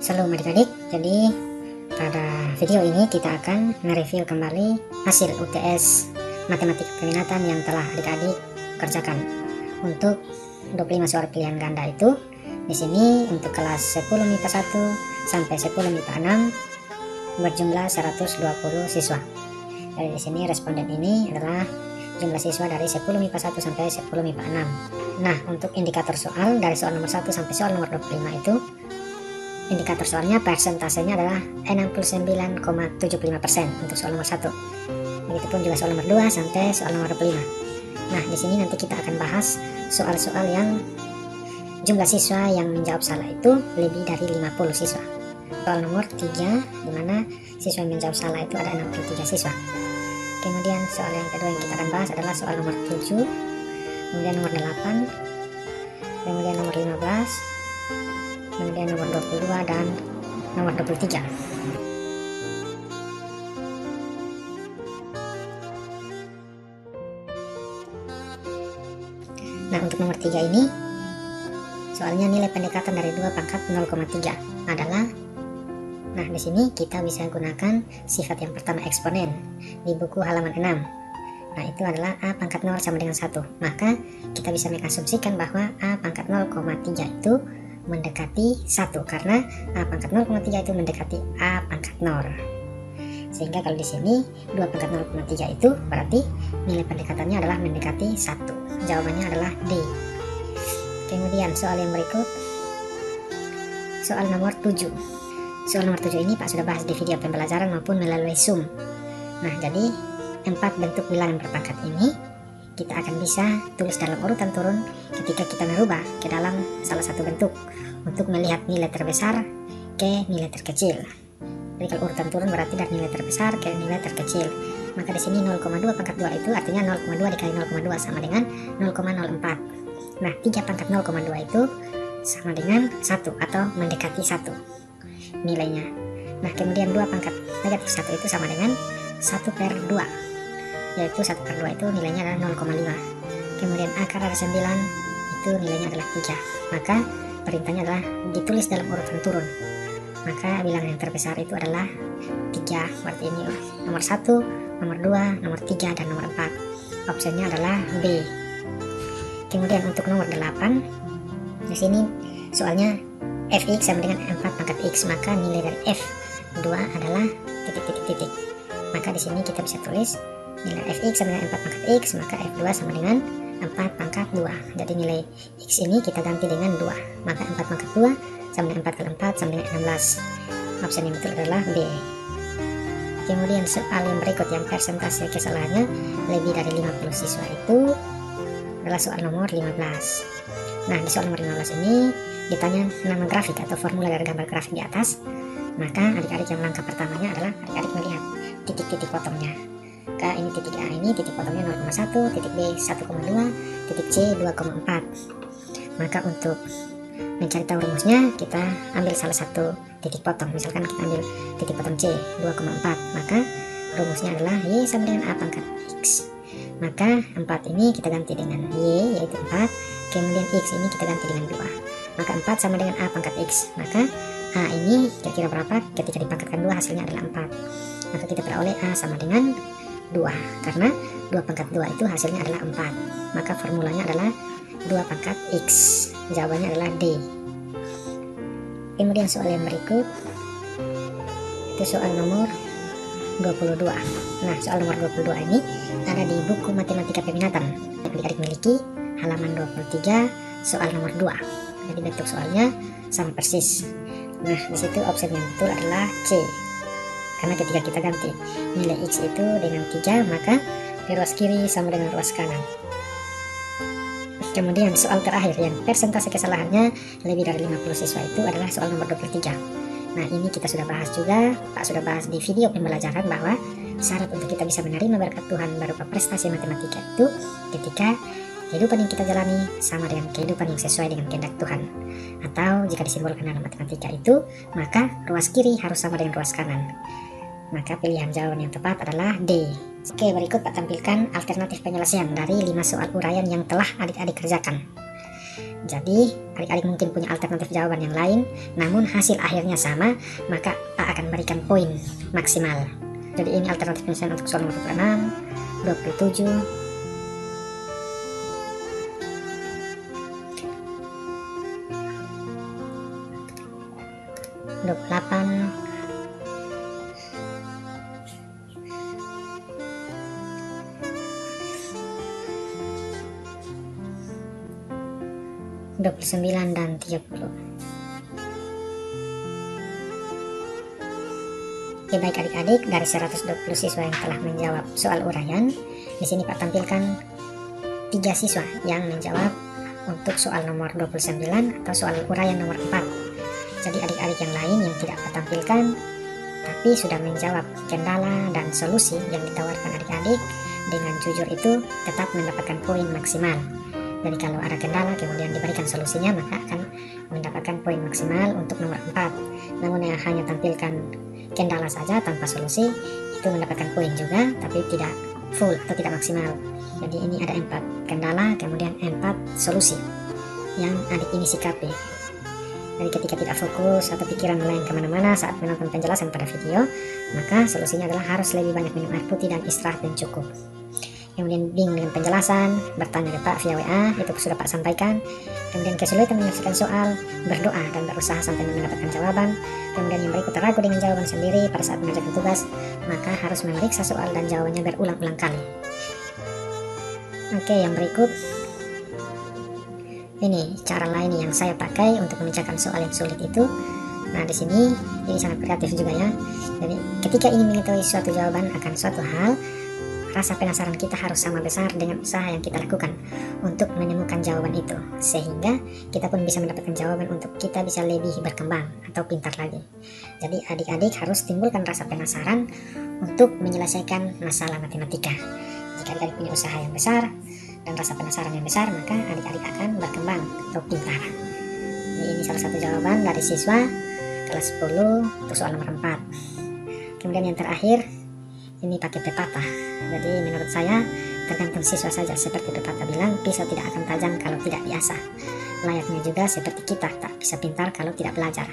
Shalom adik-adik, jadi pada video ini kita akan mereview kembali hasil UTS Matematika Peminatan yang telah adik-adik kerjakan untuk 25 soal pilihan ganda itu. Di sini untuk kelas 10 MIPA 1 sampai 10 MIPA 6 berjumlah 120 siswa. Dari di sini responden ini adalah jumlah siswa dari 10 MIPA 1 sampai 10 MIPA 6. Nah, untuk indikator soal dari soal nomor 1 sampai soal nomor 25 itu indikator soalnya persentasenya adalah 69,75% untuk soal nomor 1. Begitupun juga soal nomor 2 sampai soal nomor 25. Nah, di sini nanti kita akan bahas soal-soal yang jumlah siswa yang menjawab salah itu lebih dari 50 siswa. Soal nomor 3 di mana siswa yang menjawab salah itu ada 63 siswa. Kemudian soal yang kedua yang kita akan bahas adalah soal nomor 7, kemudian nomor 8, kemudian nomor 15, kemudian nomor 22 dan nomor 23. Nah, untuk nomor 3 ini soalnya nilai pendekatan dari 2 pangkat 0,3 adalah, nah di sini kita bisa gunakan sifat yang pertama eksponen di buku halaman 6. Nah, itu adalah A pangkat 0 sama dengan 1. Maka kita bisa mengasumsikan bahwa A pangkat 0,3 itu mendekati 1 karena A pangkat 0,3 itu mendekati A pangkat 0. Sehingga kalau di sini 2 pangkat 0,3 itu berarti nilai pendekatannya adalah mendekati 1. Jawabannya adalah D. Kemudian soal yang berikut, soal nomor 7. Soal nomor 7 ini Pak sudah bahas di video pembelajaran maupun melalui Zoom. Nah, jadi 4 bentuk bilangan berpangkat ini kita akan bisa tulis dalam urutan turun ketika kita merubah ke dalam salah satu bentuk untuk melihat nilai terbesar ke nilai terkecil. Jadi kalau urutan turun berarti dari nilai terbesar ke nilai terkecil. Maka di sini 0,2 pangkat 2 itu artinya 0,2 dikali 0,2 sama dengan 0,04. Nah, 3 pangkat 0,2 itu sama dengan 1 atau mendekati 1 nilainya. Nah, kemudian 2 pangkat negatif 1 itu sama dengan 1/2, yaitu 1/2 itu nilainya adalah 0,5. Kemudian akar dari 9 itu nilainya adalah 3. Maka perintahnya adalah ditulis dalam urutan turun. Maka bilangan yang terbesar itu adalah 3. Berarti ini nomor 1, nomor 2, nomor 3, dan nomor 4. Opsinya adalah B. Kemudian untuk nomor 8, di sini soalnya fx sama dengan 4 pangkat x, maka nilai dari f2 adalah titik. Maka di sini kita bisa tulis nilai fx sama dengan 4 pangkat x, maka f2 sama dengan 4 pangkat 2. Jadi nilai x ini kita ganti dengan 2. Maka 4 pangkat 2 sama dengan 4 kali 4 sama dengan 16. Opsi yang betul adalah B. Kemudian soal yang berikut yang persentase kesalahannya lebih dari 50 siswa itu adalah soal nomor 15. Nah, di soal nomor 15 ini ditanya nama grafik atau formula dari gambar grafik di atas. Maka adik-adik yang langkah pertamanya adalah adik-adik melihat titik-titik potongnya. Ini titik A ini titik potongnya 0,1, titik B 1,2, titik C 2,4. Maka untuk mencari tahu rumusnya kita ambil salah satu titik potong. Misalkan kita ambil titik potong C 2,4, maka rumusnya adalah Y sama dengan A pangkat X. Maka 4 ini kita ganti dengan Y yaitu 4, kemudian X ini kita ganti dengan 2. Maka 4 sama dengan A pangkat X. Maka A ini kira-kira berapa? Ketika dipangkatkan 2 hasilnya adalah 4. Maka kita peroleh A sama dengan 2. Karena 2 pangkat 2 itu hasilnya adalah 4. Maka formulanya adalah 2 pangkat X. Jawabannya adalah D. Kemudian soal yang berikut itu soal nomor 22. Nah, soal nomor 22 ini ada di buku Matematika Peminatan. Adik-adik miliki halaman 23 soal nomor 2. Jadi bentuk soalnya sama persis. Nah, di situ opsi yang betul adalah C. Karena ketika kita ganti nilai X itu dengan 3, maka di ruas kiri sama dengan ruas kanan. Kemudian soal terakhir yang persentase kesalahannya lebih dari 50 siswa itu adalah soal nomor 23. Nah, ini kita sudah bahas juga, Pak sudah bahas di video pembelajaran bahwa syarat untuk kita bisa menerima berkat Tuhan berupa prestasi matematika itu ketika kehidupan yang kita jalani sama dengan kehidupan yang sesuai dengan kehendak Tuhan. Atau jika disimbolkan dalam matematika itu, maka ruas kiri harus sama dengan ruas kanan. Maka pilihan jawaban yang tepat adalah D. Oke, berikut Pak tampilkan alternatif penyelesaian dari 5 soal uraian yang telah adik-adik kerjakan. Jadi adik-adik mungkin punya alternatif jawaban yang lain, namun hasil akhirnya sama, maka A akan memberikan poin maksimal. Jadi ini alternatif penyelesaian untuk soal nomor 26, 27, 28, 29 dan 30. Oke, baik adik-adik, dari 120 siswa yang telah menjawab soal uraian, di sini Pak tampilkan 3 siswa yang menjawab untuk soal nomor 29 atau soal uraian nomor 4. Jadi adik-adik yang lain yang tidak Pak tampilkan tapi sudah menjawab kendala dan solusi yang ditawarkan adik-adik dengan jujur itu tetap mendapatkan poin maksimal. Jadi kalau ada kendala kemudian diberikan solusinya, maka akan mendapatkan poin maksimal untuk nomor 4. Namun yang hanya tampilkan kendala saja tanpa solusi itu mendapatkan poin juga, tapi tidak full atau tidak maksimal. Jadi ini ada 4 kendala kemudian 4 solusi yang adik ini sikapi. Jadi ketika tidak fokus atau pikiran melayan kemana-mana saat menonton penjelasan pada video, maka solusinya adalah harus lebih banyak minum air putih dan istirahat yang cukup. Kemudian bingung dengan penjelasan, bertanya ke Pak via WA, itu sudah Pak sampaikan. Kemudian kesulitan menyelesaikan soal, berdoa dan berusaha sampai mendapatkan jawaban. Kemudian yang berikut ragu dengan jawaban sendiri pada saat mengerjakan tugas, maka harus memeriksa soal dan jawabannya berulang-ulang kali. Oke, yang berikut ini cara lain yang saya pakai untuk memecahkan soal yang sulit itu. Nah, di sini ini sangat kreatif juga ya. Jadi ketika ingin mengetahui suatu jawaban akan suatu hal, rasa penasaran kita harus sama besar dengan usaha yang kita lakukan untuk menemukan jawaban itu, sehingga kita pun bisa mendapatkan jawaban untuk kita bisa lebih berkembang atau pintar lagi. Jadi adik-adik harus timbulkan rasa penasaran untuk menyelesaikan masalah matematika. Jika adik-adik punya usaha yang besar dan rasa penasaran yang besar, maka adik-adik akan berkembang atau pintar. Ini salah satu jawaban dari siswa kelas 10 untuk soal nomor 4. Kemudian yang terakhir ini pakai pepatah. Jadi menurut saya tergantung siswa saja. Seperti pepatah bilang, pisau tidak akan tajam kalau tidak diasah. Layaknya juga seperti kita tak bisa pintar kalau tidak belajar.